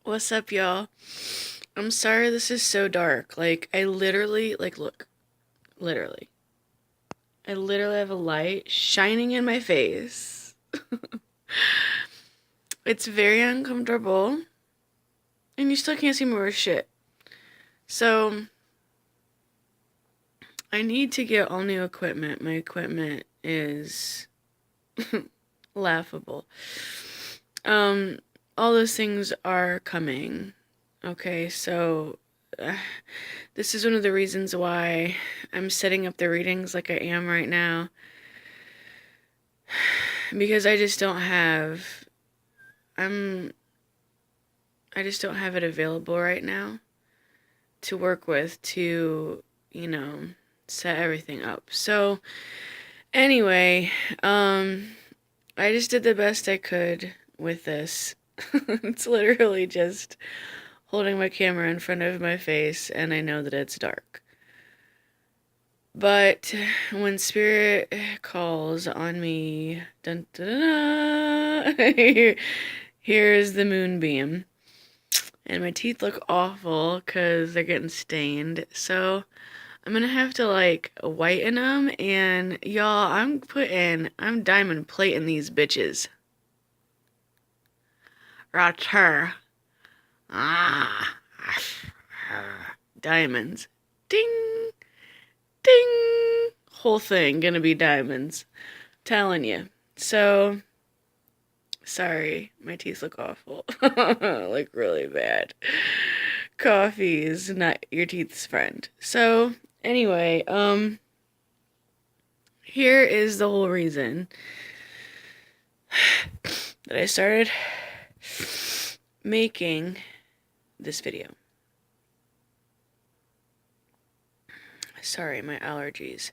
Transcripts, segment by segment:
What's up, y'all? I'm sorry this is so dark. I literally, look, literally. I literally have a light shining in my face. It's very uncomfortable, and you still can't see more shit. So, I need to get all new equipment. My equipment is laughable. Um, all those things are coming. Okay, so uh, this is one of the reasons why I'm setting up the readings like I am right now. Because I'm I just don't have it available right now to work with to, you know, set everything up. So, anyway, I just did the best I could with this. It's literally just holding my camera in front of my face, and I know that it's dark. But when spirit calls on me, dun, dun, dun, dun, here's the moonbeam. And my teeth look awful because they're getting stained. So I'm gonna have to whiten them. And y'all, I'm diamond plating these bitches. CreARTure. Ah. Diamonds. Ding. Ding. Whole thing gonna be diamonds. Telling you. So, sorry, my teeth look awful. Like, really bad. Coffee is not your teeth's friend. So, anyway, here is the whole reason that I started making this video. Sorry, my allergies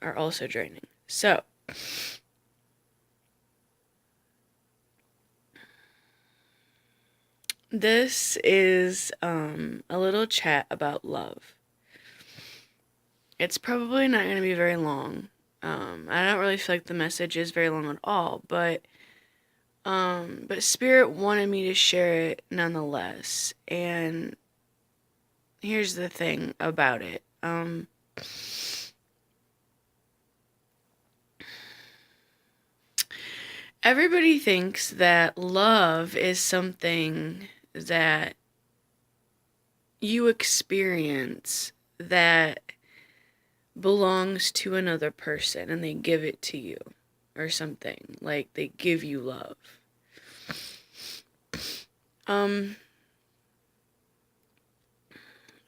are also draining. So, this is a little chat about love. It's probably not going to be very long. I don't really feel like the message is very long at all, but Spirit wanted me to share it nonetheless. And here's the thing about it. Everybody thinks that love is something that you experience that belongs to another person and they give it to you or something. Like they give you love.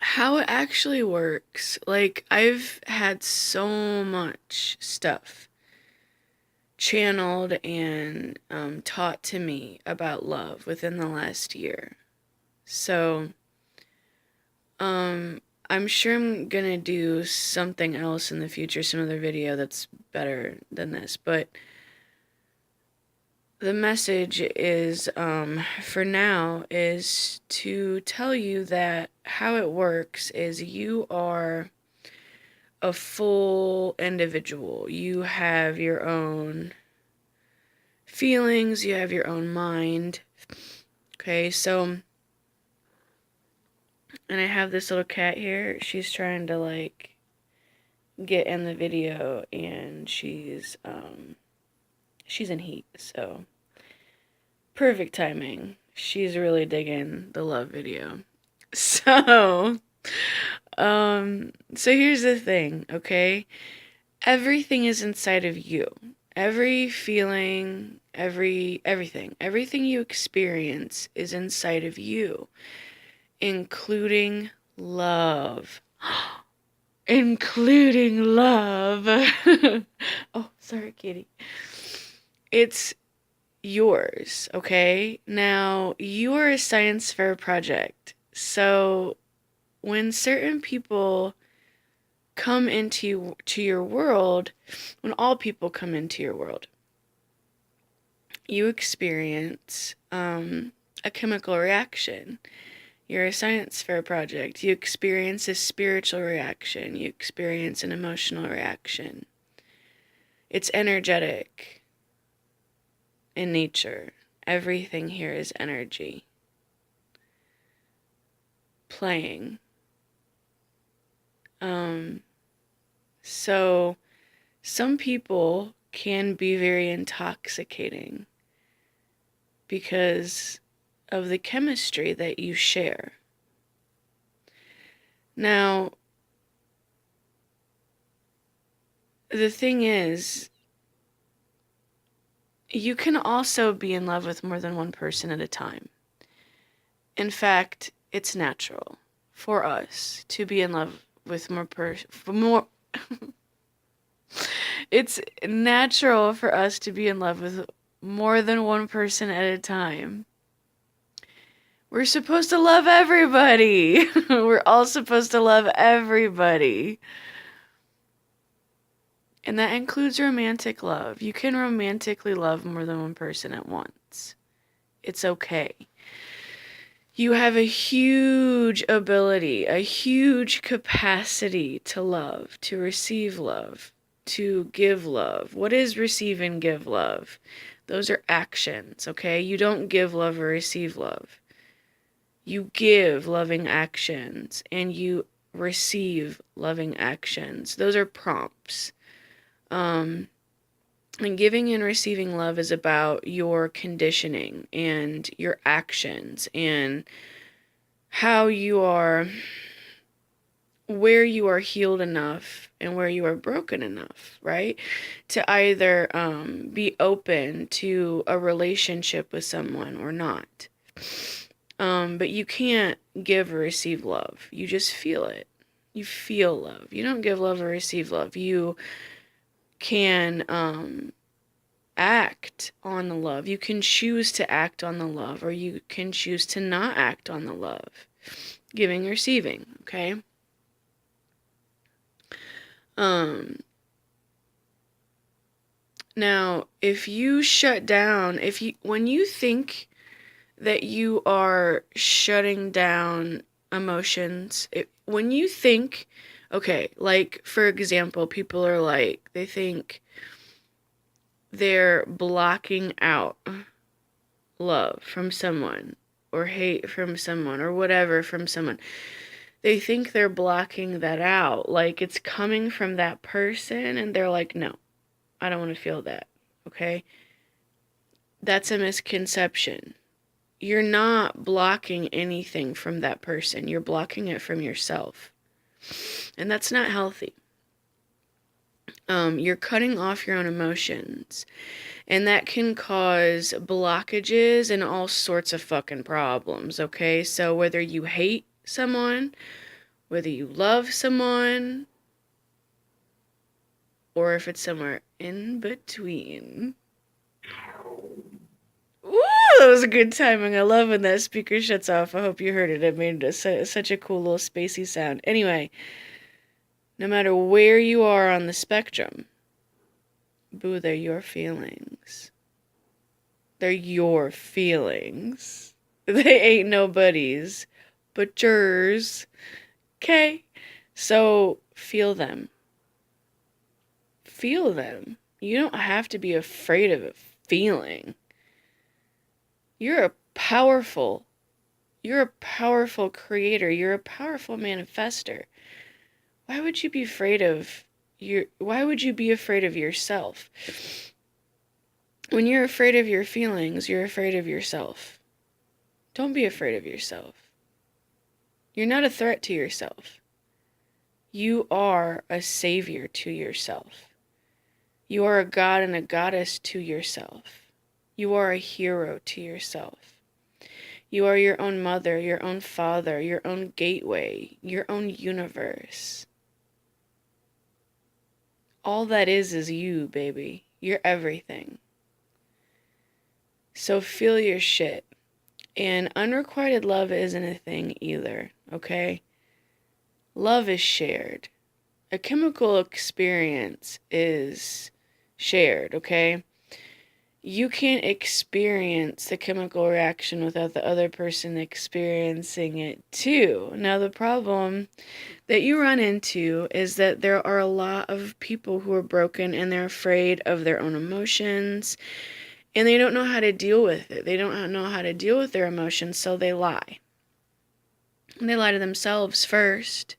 How it actually works, I've had so much stuff channeled and taught to me about love within the last year. So, I'm sure I'm gonna do something else in the future, some other video that's better than this, but the message is, for now, is to tell you that how it works is you are a full individual. You have your own feelings, you have your own mind. Okay, so, and I have this little cat here. She's trying to get in the video, and she's in heat, so perfect timing. She's really digging the love video. So, so here's the thing, okay? Everything is inside of you. Every feeling, everything you experience is inside of you, including love. Including love. Oh, sorry, kitty. It's yours, okay? Now, you are a science fair project. So, when certain people come to your world, when all people come into your world, you experience a chemical reaction. You're a science fair project. You experience a spiritual reaction. You experience an emotional reaction. It's energetic in nature. everything here is energy playing. So some people can be very intoxicating because of the chemistry that you share. Now, the thing is, you can also be in love with more than one person at a time. In fact, it's natural for us to be in love with more it's natural for us to be in love with more than one person at a time. We're supposed to love everybody. We're all supposed to love everybody. And that includes romantic love. You can romantically love more than one person at once. It's okay. You have a huge ability, a huge capacity to love, to receive love, to give love. What is receive and give love? Those are actions, okay? You don't give love or receive love. You give loving actions and you receive loving actions. Those are prompts. And giving and receiving love is about your conditioning and your actions and how you are, where you are healed enough and where you are broken enough, right? To either be open to a relationship with someone or not. But you can't give or receive love. You just feel it. You feel love. You don't give love or receive love. You can act on the love. You can choose to act on the love, or you can choose to not act on the love. Giving or receiving, okay? Now, if you shut down, when you think that you are shutting down emotions, when you think, okay, like, for example, people are like, they think they're blocking out love from someone, or hate from someone, or whatever from someone. They think they're blocking that out, like it's coming from that person, and they're like, no, I don't want to feel that, okay? That's a misconception. You're not blocking anything from that person. You're blocking it from yourself. And that's not healthy. You're cutting off your own emotions. And that can cause blockages and all sorts of fucking problems, okay? So whether you hate someone, whether you love someone, or if it's somewhere in between. Ooh, that was a good timing. I love when that speaker shuts off. I hope you heard it. It made such a cool little spacey sound. Anyway, no matter where you are on the spectrum, boo, they're your feelings. They're your feelings. They ain't nobody's but yours. Okay? So feel them. Feel them. You don't have to be afraid of a feeling. You're a powerful creator. You're a powerful manifester. Why would you be afraid of yourself? When you're afraid of your feelings, you're afraid of yourself. Don't be afraid of yourself. You're not a threat to yourself. You are a savior to yourself. You are a god and a goddess to yourself. You are a hero to yourself. You are your own mother, your own father, your own gateway, your own universe. All that is you, baby. You're everything. So feel your shit. And unrequited love isn't a thing either, okay? Love is shared. A chemical experience is shared, okay? You can't experience the chemical reaction without the other person experiencing it too. Now, the problem that you run into is that there are a lot of people who are broken and they're afraid of their own emotions, And they don't know how to deal with it. They don't know how to deal with their emotions, so they lie. And they lie to themselves first,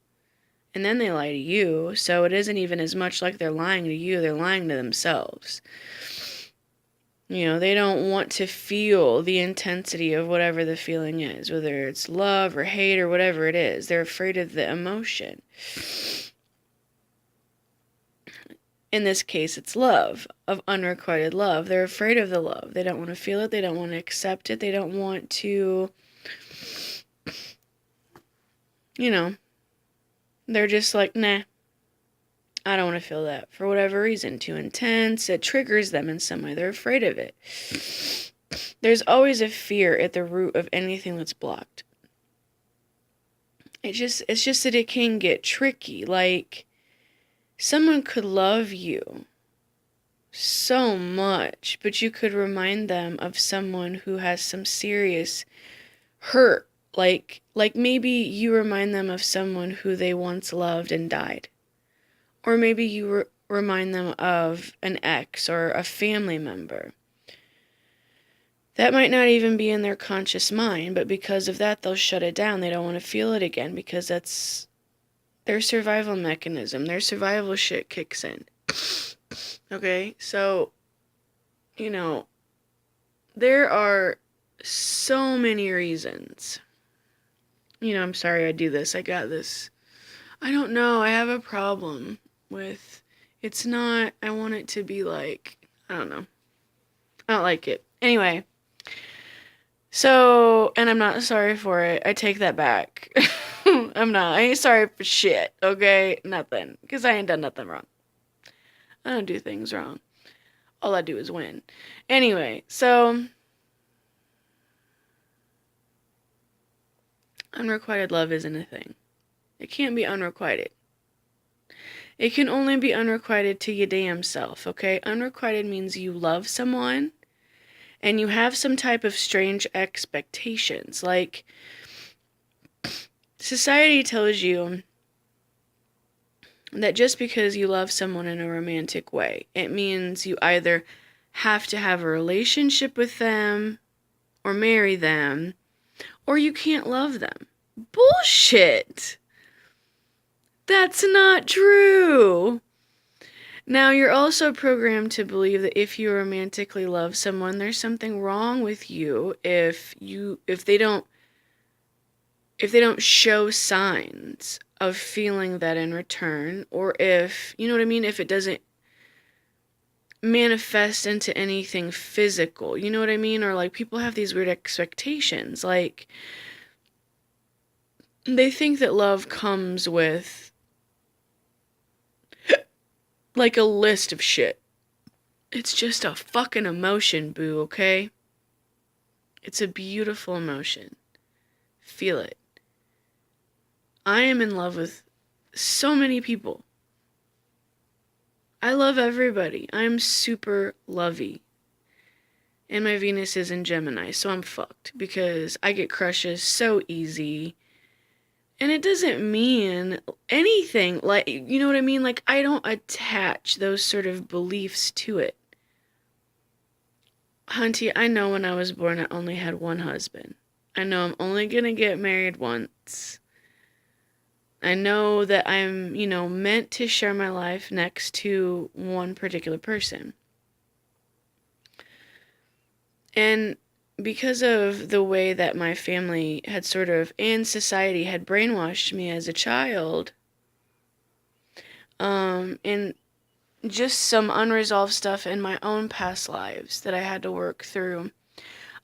and then they lie to you. So it isn't even as much like they're lying to you, they're lying to themselves. You know, they don't want to feel the intensity of whatever the feeling is, whether it's love or hate or whatever it is. They're afraid of the emotion. In this case, it's love, of unrequited love. They're afraid of the love. They don't want to feel it. They don't want to accept it. They don't want to, you know, they're just like, nah, I don't want to feel that for whatever reason. Too intense. It triggers them in some way. They're afraid of it. There's always a fear at the root of anything that's blocked. It's just that it can get tricky. Like, someone could love you so much, but you could remind them of someone who has some serious hurt. Like maybe you remind them of someone who they once loved and died. Or maybe you remind them of an ex or a family member. That might not even be in their conscious mind, but because of that, they'll shut it down. They don't want to feel it again because that's their survival mechanism. Their survival shit kicks in. Okay, so, you know, there are so many reasons. You know, I'm sorry I do this. I got this. I don't know. I have a problem with, it's not, I want it to be like, I don't know. I don't like it. Anyway. So, and I'm not sorry for it. I take that back. I'm not. I ain't sorry for shit, okay? Nothing. Because I ain't done nothing wrong. I don't do things wrong. All I do is win. Anyway, so unrequited love isn't a thing. It can't be unrequited. It can only be unrequited to your damn self, okay? Unrequited means you love someone and you have some type of strange expectations. Like, society tells you that just because you love someone in a romantic way, it means you either have to have a relationship with them or marry them, or you can't love them. Bullshit! That's not true! Now, you're also programmed to believe that if you romantically love someone, there's something wrong with you if they don't show signs of feeling that in return, or if, you know what I mean, if it doesn't manifest into anything physical, you know what I mean? Or like, people have these weird expectations. Like, they think that love comes with like a list of shit. It's just a fucking emotion, boo, okay? It's a beautiful emotion. Feel it. I am in love with so many people. I love everybody. I'm super lovey. And my Venus is in Gemini, so I'm fucked because I get crushes so easy. And it doesn't mean anything, like, you know what I mean? Like, I don't attach those sort of beliefs to it. Hunty, I know when I was born I only had one husband. I know I'm only gonna get married once. I know that I'm, meant to share my life next to one particular person. And because of the way that my family had sort of, and society had brainwashed me as a child, and just some unresolved stuff in my own past lives that I had to work through,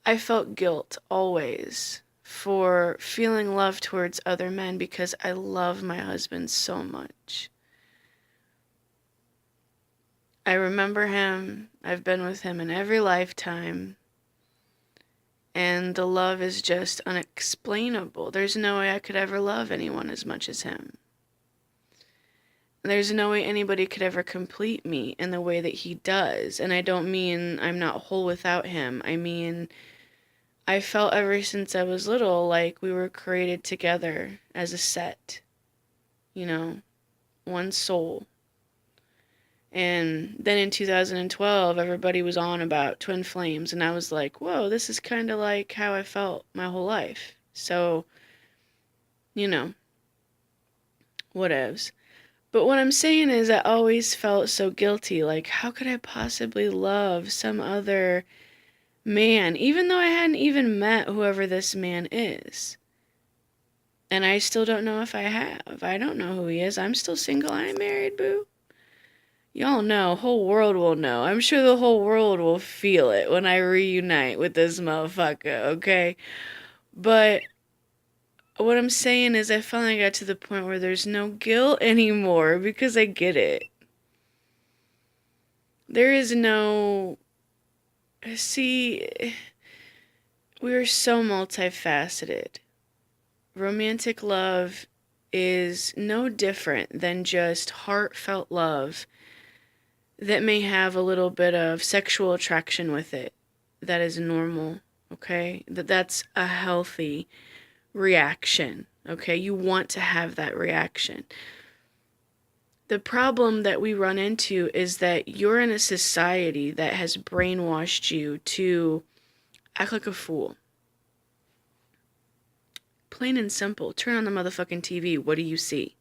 I felt guilt always for feeling love towards other men because I love my husband so much. I remember him. I've been with him in every lifetime. And the love is just unexplainable. There's no way I could ever love anyone as much as him. There's no way anybody could ever complete me in the way that he does. And I don't mean I'm not whole without him. I mean, I felt ever since I was little like we were created together as a set. One soul. And then in 2012, everybody was on about twin flames, and I was like, whoa, this is kind of like how I felt my whole life. So, you know, whatevs. But what I'm saying is, I always felt so guilty. Like, how could I possibly love some other man, even though I hadn't even met whoever this man is? And I still don't know if I have. I don't know who he is. I'm still single. I ain't married, boo. Y'all know. Whole world will know. I'm sure the whole world will feel it when I reunite with this motherfucker, okay? But what I'm saying is, I finally got to the point where there's no guilt anymore because I get it. There is no. See, we're so multifaceted. Romantic love is no different than just heartfelt love that may have a little bit of sexual attraction with it. That is normal, okay? That's a healthy reaction, okay? You want to have that reaction. The problem that we run into is that you're in a society that has brainwashed you to act like a fool. Plain and simple. Turn on the motherfucking TV. What do you see?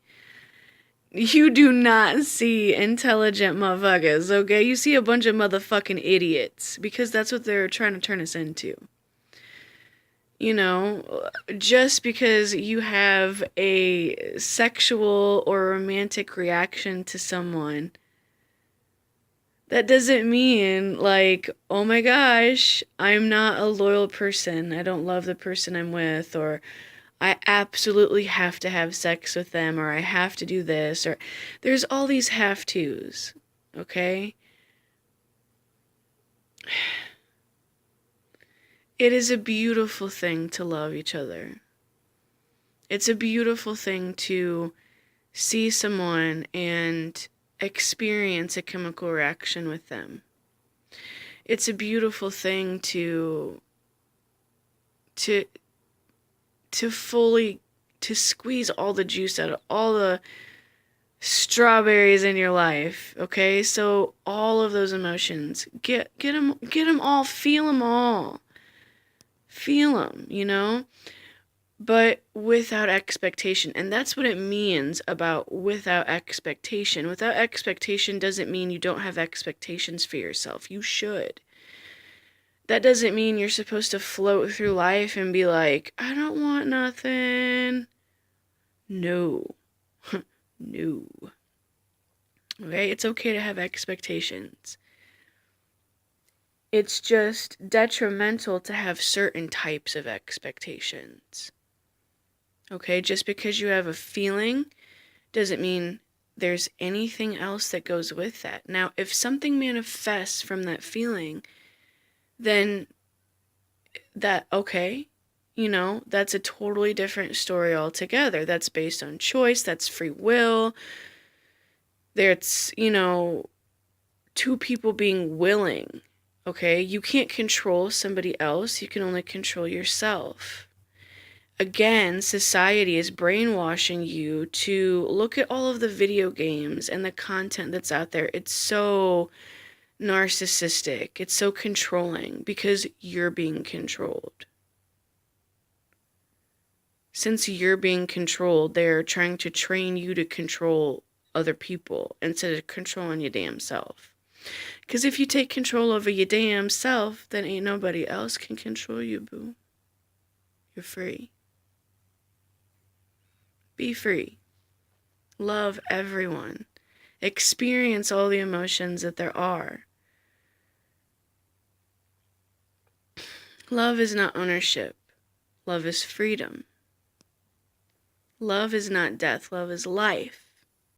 You do not see intelligent motherfuckers, okay? You see a bunch of motherfucking idiots, because that's what they're trying to turn us into. You know, just because you have a sexual or romantic reaction to someone, that doesn't mean, like, oh my gosh, I'm not a loyal person. I don't love the person I'm with, or I absolutely have to have sex with them, or I have to do this, or there's all these have tos, okay? It is a beautiful thing to love each other. It's a beautiful thing to see someone and experience a chemical reaction with them. It's a beautiful thing to fully, to squeeze all the juice out of all the strawberries in your life, okay? So all of those emotions, get them all, feel them all. Feel them, you know? But without expectation. And that's what it means about without expectation. Without expectation doesn't mean you don't have expectations for yourself. You should. That doesn't mean you're supposed to float through life and be like, I don't want nothing. No. No. Okay? It's okay to have expectations. It's just detrimental to have certain types of expectations. Okay? Just because you have a feeling doesn't mean there's anything else that goes with that. Now, if something manifests from that feeling, then okay, you know, that's a totally different story altogether. That's based on choice, that's free will. There's, you know, two people being willing, okay? You can't control somebody else, you can only control yourself. Again, society is brainwashing you to look at all of the video games and the content that's out there. It's so narcissistic. It's so controlling because you're being controlled. Since you're being controlled, they're trying to train you to control other people instead of controlling your damn self. Because if you take control over your damn self, then ain't nobody else can control you, boo. You're free. Be free. Love everyone. Experience all the emotions that there are. Love is not ownership. Love is freedom. Love is not death. Love is life.